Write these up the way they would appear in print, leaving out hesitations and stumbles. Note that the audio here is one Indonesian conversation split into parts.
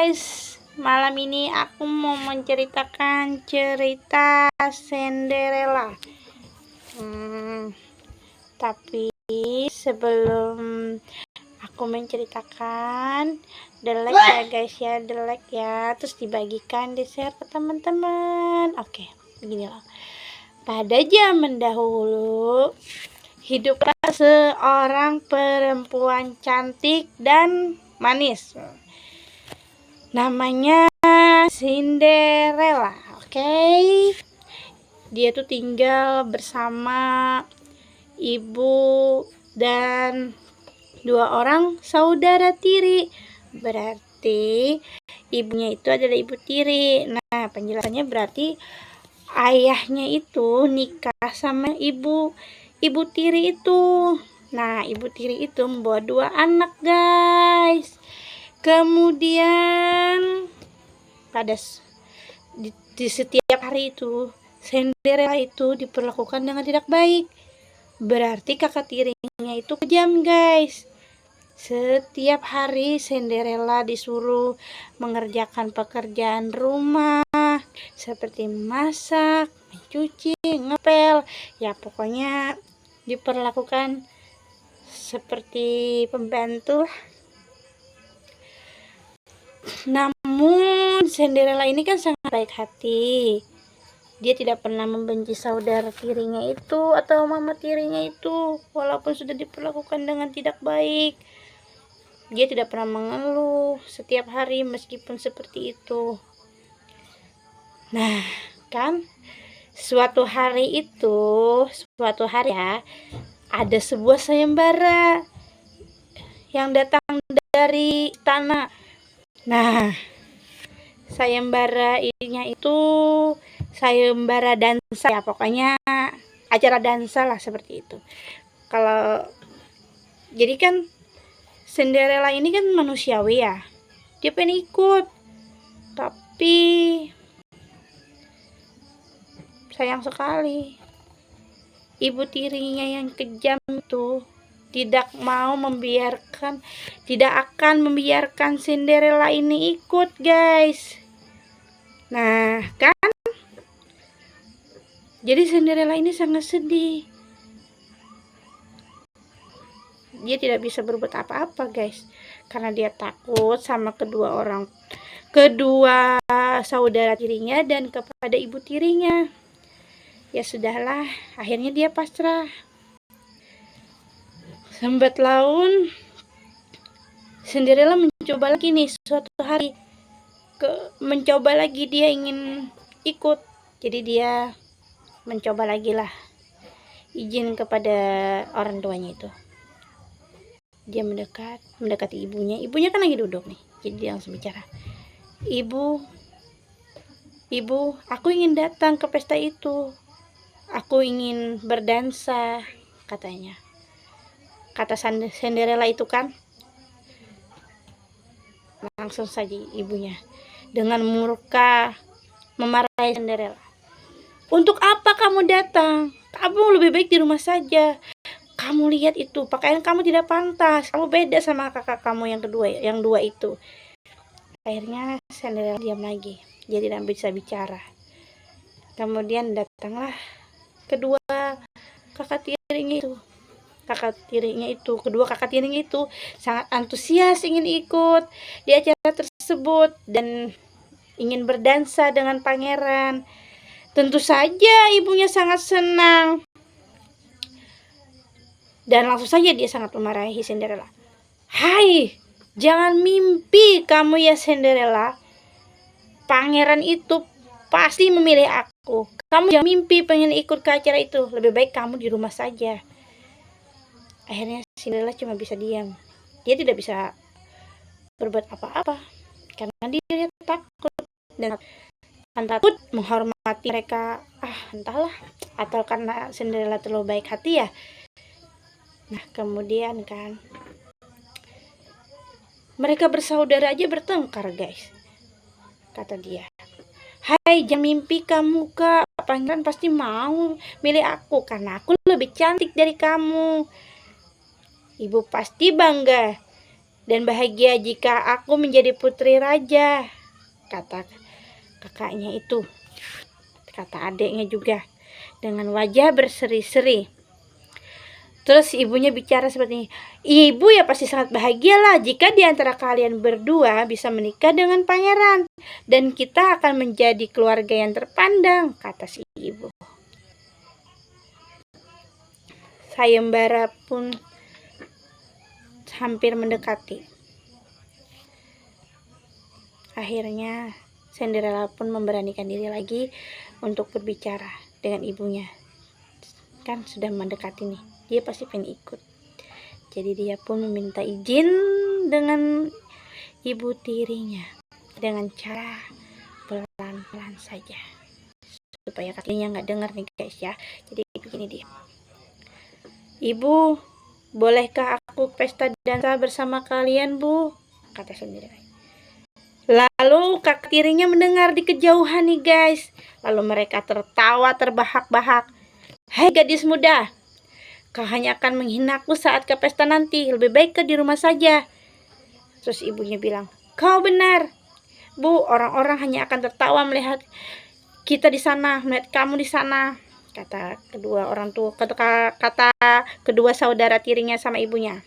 guys, malam ini aku mau menceritakan cerita Cinderella. Tapi sebelum aku menceritakan, like ya guys ya, like ya, terus dibagikan, di share ke teman-teman. Oke, begini loh. Pada zaman dahulu, hiduplah seorang perempuan cantik dan manis. Namanya Cinderella. Oke. Dia tuh tinggal bersama ibu dan 2 orang saudara tiri. Berarti ibunya itu adalah ibu tiri. Nah, penjelasannya berarti ayahnya itu nikah sama ibu tiri itu. Nah, ibu tiri itu membawa 2 anak, guys. Kemudian pada di setiap hari itu Cinderella itu diperlakukan dengan tidak baik. Berarti kakak tirinya itu kejam, guys. Setiap hari Cinderella disuruh mengerjakan pekerjaan rumah seperti masak, mencuci, ngepel. Ya pokoknya diperlakukan seperti pembantu. Namun Cinderella ini kan sangat baik hati. Dia tidak pernah membenci saudara tirinya itu atau mama tirinya itu, walaupun sudah diperlakukan dengan tidak baik. Dia tidak pernah mengeluh setiap hari meskipun seperti itu. Nah, kan suatu hari ya, ada sebuah sayembara yang datang dari tanah. Nah, sayembara ininya itu sayembara dansa ya, pokoknya acara dansa lah seperti itu. Kalau jadi kan Cinderella ini kan manusiawi ya, dia pengen ikut, tapi sayang sekali ibu tirinya yang kejam itu tidak akan membiarkan Cinderella ini ikut, guys. Nah, kan jadi Cinderella ini sangat sedih. Dia tidak bisa berbuat apa-apa, guys, karena dia takut sama kedua saudara tirinya dan kepada ibu tirinya. Ya sudahlah, akhirnya dia pasrah. Lambat laun Cinderella mencoba lagi nih, suatu hari mencoba lagi, dia ingin ikut. Jadi dia mencoba lagi lah, izin kepada orang tuanya itu. Dia mendekati ibunya kan lagi duduk nih. Jadi dia langsung bicara, ibu, aku ingin datang ke pesta itu, aku ingin berdansa, katanya. Kata Cinderella itu kan. Langsung saja ibunya dengan murka memarahi Cinderella. Untuk apa kamu datang? Kamu lebih baik di rumah saja. Kamu lihat itu, pakaian kamu tidak pantas. Kamu beda sama kakak kamu yang dua itu. Akhirnya Cinderella diam lagi. Dia tidak bisa bicara. Kemudian datanglah kedua kakak tirinya itu sangat antusias ingin ikut di acara tersebut dan ingin berdansa dengan pangeran. Tentu saja ibunya sangat senang dan langsung saja dia sangat memarahi Cinderella. Hai, jangan mimpi kamu ya Cinderella, pangeran itu pasti memilih aku. Kamu jangan mimpi pengen ikut ke acara itu, lebih baik kamu di rumah saja. Akhirnya Cinderella cuma bisa diam. Dia tidak bisa berbuat apa-apa karena dia takut dan takut menghormati mereka. Entahlah, atau karena Cinderella terlalu baik hati ya. Nah, kemudian kan mereka bersaudara aja bertengkar, guys. Kata dia, hai, jangan mimpi kamu, Kak. Pangeran pasti mau milih aku karena aku lebih cantik dari kamu. Ibu pasti bangga dan bahagia jika aku menjadi putri raja, kata kakaknya itu. Kata adiknya juga dengan wajah berseri-seri. Terus ibunya bicara seperti ini, ibu ya pasti sangat bahagialah jika di antara kalian berdua bisa menikah dengan pangeran, dan kita akan menjadi keluarga yang terpandang, kata si ibu. Sayembara pun hampir mendekati. Akhirnya Cinderella pun memberanikan diri lagi untuk berbicara dengan ibunya. Kan sudah mendekati nih, dia pasti pengen ikut. Jadi dia pun meminta izin dengan ibu tirinya dengan cara pelan-pelan saja, supaya kakaknya nggak dengar nih guys ya. Jadi begini dia, ibu, bolehkah aku pesta dansa bersama kalian, bu? Kata Cinderella. Lalu kakak tirinya mendengar di kejauhan nih guys. Lalu mereka tertawa terbahak-bahak. Hai gadis muda, kau hanya akan menghinaku saat ke pesta nanti. Lebih baik kau di rumah saja. Terus ibunya bilang, kau benar, bu. Orang-orang hanya akan tertawa melihat kita di sana, melihat kamu di sana. Kata kedua orang tua, kata kedua saudara tirinya sama ibunya.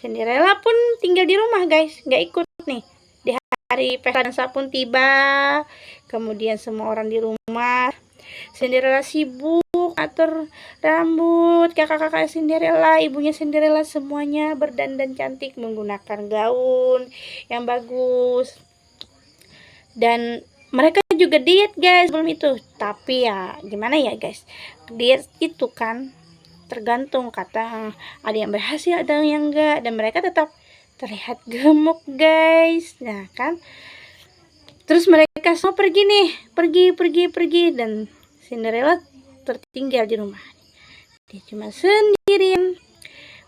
Cinderella pun tinggal di rumah guys, nggak ikut nih. Di hari pesta dansa pun tiba, kemudian semua orang di rumah. Cinderella sibuk atur rambut kakak-kakak Cinderella, ibunya Cinderella, semuanya berdandan cantik menggunakan gaun yang bagus. Dan mereka juga diet guys sebelum itu. Tapi ya gimana ya guys, diet itu kan tergantung, kata ada yang berhasil ada yang enggak, dan mereka tetap terlihat gemuk guys. Nah kan, terus mereka semua pergi nih, pergi, dan Cinderella tertinggal di rumah. Dia cuma sendirian,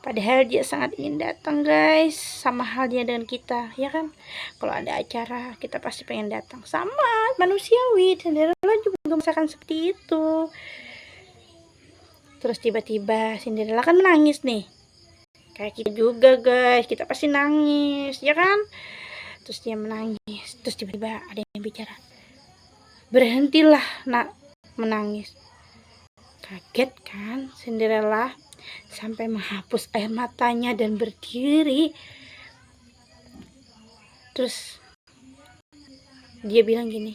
padahal dia sangat ingin datang guys. Sama halnya dengan kita ya kan, kalau ada acara kita pasti pengen datang, sama manusiawi. Cinderella juga merasakan seperti itu. Terus tiba-tiba Cinderella kan menangis nih, kayak kita juga guys, kita pasti nangis ya kan. Terus dia menangis, terus tiba-tiba ada yang bicara, berhentilah nak menangis. Kaget kan Cinderella sampai menghapus air matanya dan berdiri. Terus dia bilang gini,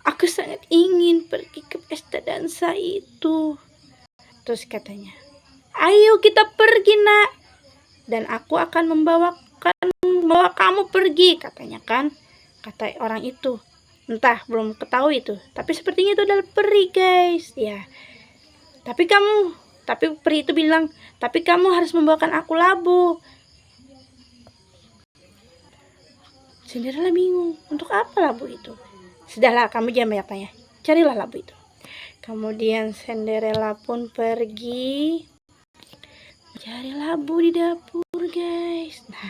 aku sangat ingin pergi ke pesta dansa itu. Terus katanya, ayo kita pergi nak, dan aku akan membawa kamu pergi, katanya kan. Kata orang itu, entah belum ketahui itu, tapi sepertinya itu adalah peri guys ya. Tapi peri itu bilang, tapi kamu harus membawakan aku labu. Cinderella bingung, untuk apa labu itu? Sudahlah, kamu jangan banyak tanya, carilah labu itu. Kemudian Cinderella pun pergi cari labu di dapur guys. Nah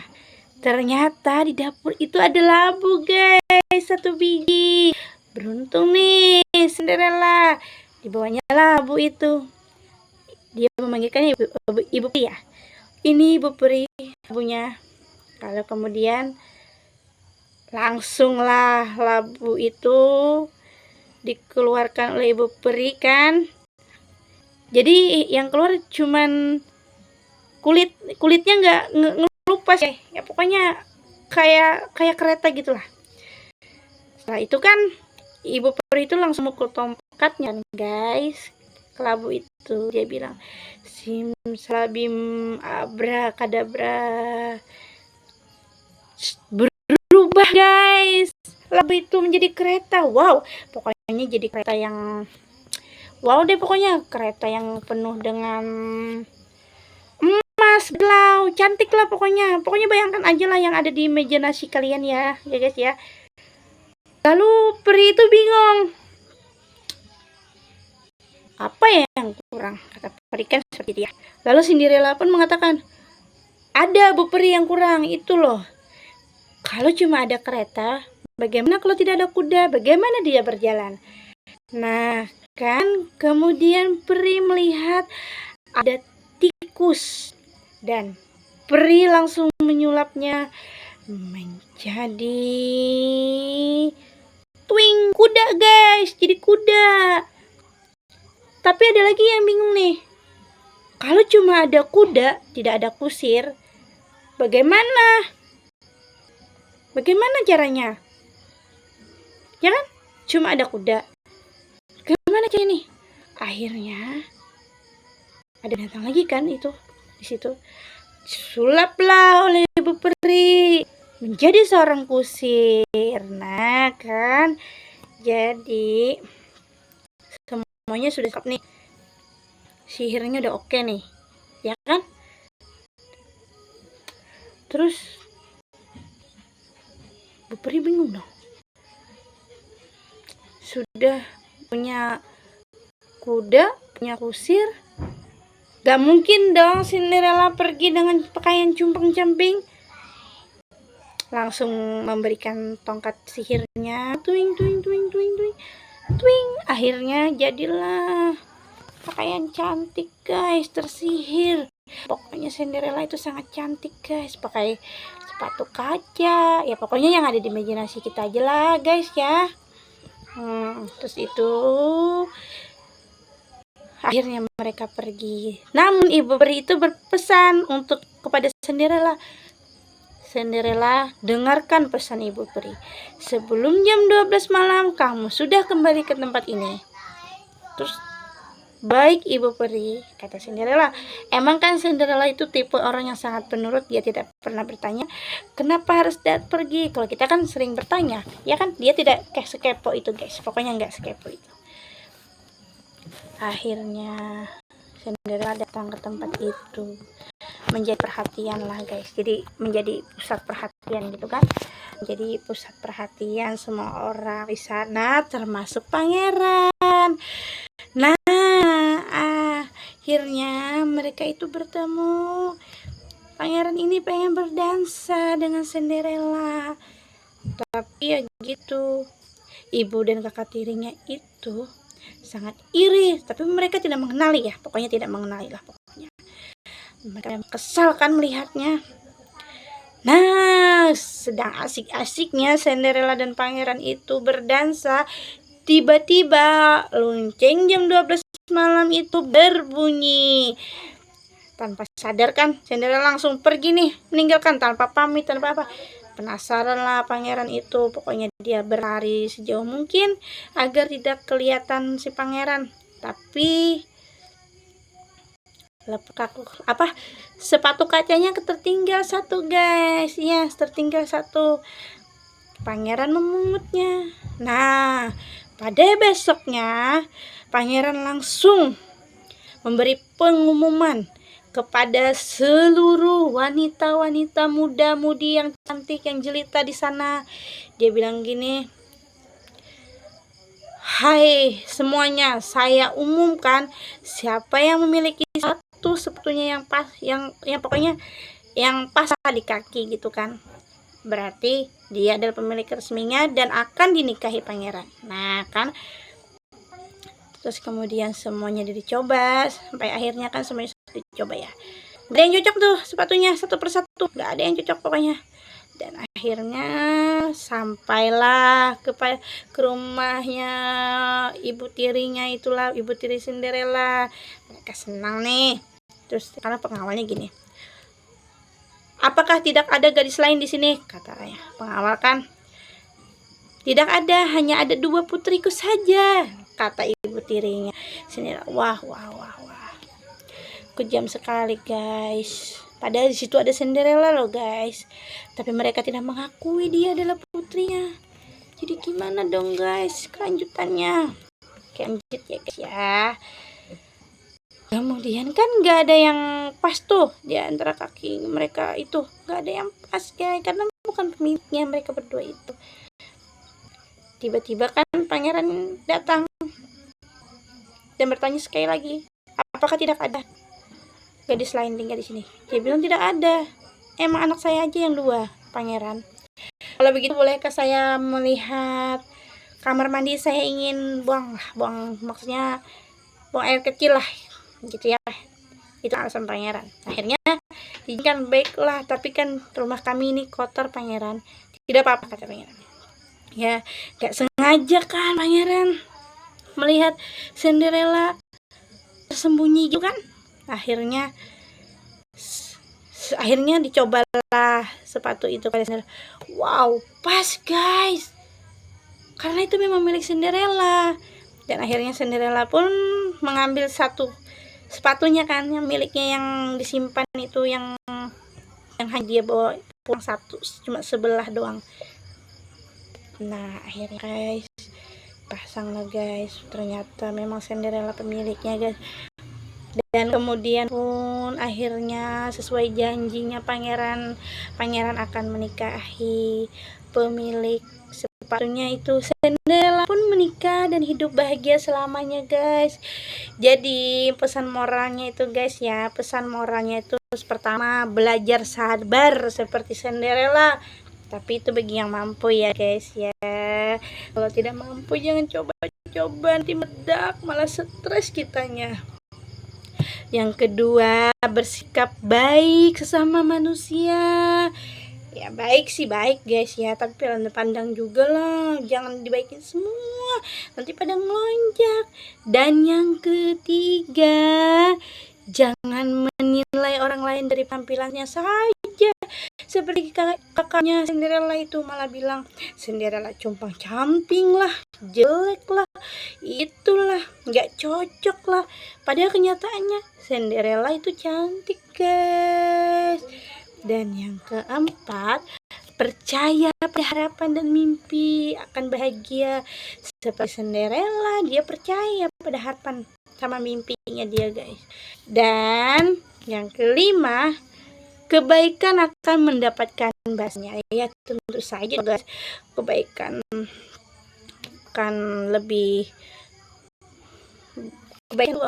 ternyata di dapur itu ada labu guys, 1 biji. Beruntung nih Cinderella, dibawanya labu itu. Dia memanggilkan ibu peri ya, ini ibu peri labunya. Kalau kemudian langsunglah labu itu dikeluarkan oleh ibu peri kan. Jadi yang keluar cuman kulitnya nggak ngelupas ya pokoknya kayak kereta gitulah. Setelah itu kan ibu peri itu langsung mukul tongkatnya guys ke labu itu. Dia bilang, simsalabim abrakadabra, berubah guys, labu itu menjadi kereta. Wow, pokoknya jadi kereta yang wow deh, pokoknya kereta yang penuh dengan emas, belau, cantik lah pokoknya bayangkan aja lah yang ada di imajinasi kalian ya guys ya. Lalu peri itu bingung, apa ya yang kurang, kata peri kan seperti itu ya. Lalu Cinderella pun mengatakan, ada bu peri yang kurang itu loh, kalau cuma ada kereta, bagaimana kalau tidak ada kuda, bagaimana dia berjalan? Nah kan, kemudian peri melihat ada tikus dan peri langsung menyulapnya menjadi twing kuda guys, jadi kuda. Tapi ada lagi yang bingung nih, kalau cuma ada kuda tidak ada kusir, bagaimana caranya? Ya kan, cuma ada kuda, gimana caranya nih? Akhirnya ada binatang lagi kan itu di situ, sulaplah oleh ibu peri menjadi seorang kusir. Nah kan, jadi semuanya sudah siap nih, sihirnya udah oke nih, ya kan? Terus Bu Peri bingung dong, sudah punya kuda, punya kusir, gak mungkin dong Cinderella pergi dengan pakaian cumpang-camping. Langsung memberikan tongkat sihirnya, twing twing twing twing twing twing. Akhirnya jadilah pakaian cantik guys, tersihir. Pokoknya Cinderella itu sangat cantik guys, pakai sepatu kaca, ya pokoknya yang ada di imajinasi kita aja lah guys ya. Terus itu akhirnya mereka pergi. Namun ibu peri itu berpesan untuk kepada Cinderella, Cinderella, dengarkan pesan ibu peri. Sebelum jam 12 malam kamu sudah kembali ke tempat ini. Terus, baik ibu peri, kata Cinderella. Emang kan Cinderella itu tipe orang yang sangat penurut, dia tidak pernah bertanya kenapa harus pergi. Kalau kita kan sering bertanya, ya kan, dia tidak kayak sekepo itu guys, pokoknya nggak sekepo itu. Akhirnya Cinderella datang ke tempat itu, menjadi perhatian lah guys, jadi menjadi pusat perhatian gitu kan, jadi pusat perhatian semua orang di sana termasuk pangeran. Nah akhirnya mereka itu bertemu. Pangeran ini pengen berdansa dengan Cinderella, tapi ya gitu, ibu dan kakak tirinya itu sangat iri, tapi mereka tidak mengenali ya, pokoknya tidak mengenali lah pokoknya. Mereka kesal kan melihatnya. Nah, sedang asik-asiknya Cinderella dan pangeran itu berdansa, tiba-tiba lonceng jam 12 malam itu berbunyi. Tanpa sadar kan, Cinderella langsung pergi nih, meninggalkan tanpa pamit, tanpa apa. Penasaran lah pangeran itu, pokoknya dia berlari sejauh mungkin agar tidak kelihatan si pangeran. Tapi sepatu kacanya tertinggal satu guys, ya tertinggal satu. Pangeran memungutnya. Nah pada besoknya pangeran langsung memberi pengumuman kepada seluruh wanita-wanita muda-mudi yang cantik, yang jelita di sana. Dia bilang gini, hai semuanya, saya umumkan siapa yang memiliki satu sepatunya yang pas, yang pokoknya yang pas di kaki gitu kan, berarti dia adalah pemilik resminya dan akan dinikahi pangeran. Nah kan, terus kemudian semuanya dicoba sampai akhirnya kan semuanya dicoba ya, gak ada yang cocok tuh sepatunya satu persatu, gak ada yang cocok pokoknya. Dan akhirnya sampailah ke rumahnya ibu tirinya itulah, ibu tiri Cinderella. Mereka senang nih. Terus karena pengawalnya gini, apakah tidak ada gadis lain di sini? Katanya pengawal kan. Tidak ada, hanya ada 2 putriku saja, kata ibu tirinya Cinderella. Wah, kejam sekali guys. Padahal di situ ada Cinderella loh guys, tapi mereka tidak mengakui dia adalah putrinya. Jadi gimana dong guys kelanjutannya? Lanjut ya guys ya. Kemudian kan gak ada yang pas tuh di antara kaki mereka itu, gak ada yang pas guys, karena bukan pemiliknya mereka berdua itu. Tiba-tiba kan pangeran datang dan bertanya sekali lagi, apakah tidak ada gadis lain tinggal di sini? Dia bilang tidak ada. Emang anak saya aja yang 2, pangeran. Kalau begitu bolehkah saya melihat kamar mandi? Saya ingin buang maksudnya buang air kecil lah, gitu ya. Itu alasan pangeran. Akhirnya Izinkan, baiklah, tapi kan rumah kami ini kotor pangeran. Tidak apa-apa, kata pangeran. Ya, gak sengaja kan pangeran melihat Cinderella tersembunyi gitu kan. Akhirnya dicobalah sepatu itu pada Cinderella. Wow, pas guys, karena itu memang milik Cinderella. Dan akhirnya Cinderella pun mengambil satu sepatunya kan, yang miliknya yang disimpan itu, yang hanya dia bawa pulang satu, cuma sebelah doang. Nah akhirnya guys, pasang lah guys, ternyata memang Cinderella pemiliknya guys. Dan kemudian pun akhirnya sesuai janjinya pangeran akan menikahi pemilik sepatunya itu. Cinderella pun menikah dan hidup bahagia selamanya guys. Jadi pesan moralnya itu guys ya, pesan moralnya itu pertama, belajar sabar seperti Cinderella, tapi itu bagi yang mampu ya guys ya. Kalau tidak mampu jangan coba-coba, nanti meledak, malah stres kitanya. Yang kedua, bersikap baik sesama manusia. Ya baik sih baik guys ya, tapi pandang juga lah, jangan dibaikin semua, nanti pada ngelonjak. Dan yang ketiga, jangan menilai orang lain dari tampilannya saja. Seperti kakaknya Cinderella itu malah bilang Cinderella compang camping lah, jelek lah, itulah, nggak cocok lah. Padahal kenyataannya Cinderella itu cantik guys. Dan yang keempat, percaya pada harapan dan mimpi akan bahagia seperti Cinderella. Dia percaya pada harapan sama mimpinya dia guys. Dan yang kelima, kebaikan akan mendapatkan balasnya. Ya tentu saja guys, kebaikan akan lebih kebaikan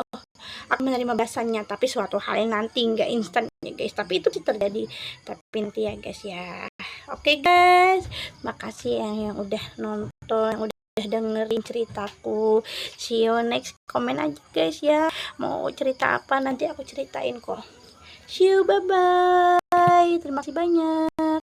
akan menerima balasannya, tapi suatu hal yang nanti, nggak instan ya guys, tapi itu terjadi, tapi nanti ya guys ya. Oke guys, makasih yang udah nonton, yang udah dengerin ceritaku. See you next, komen aja guys ya, mau cerita apa nanti aku ceritain kok. See you, bye bye, terima kasih banyak.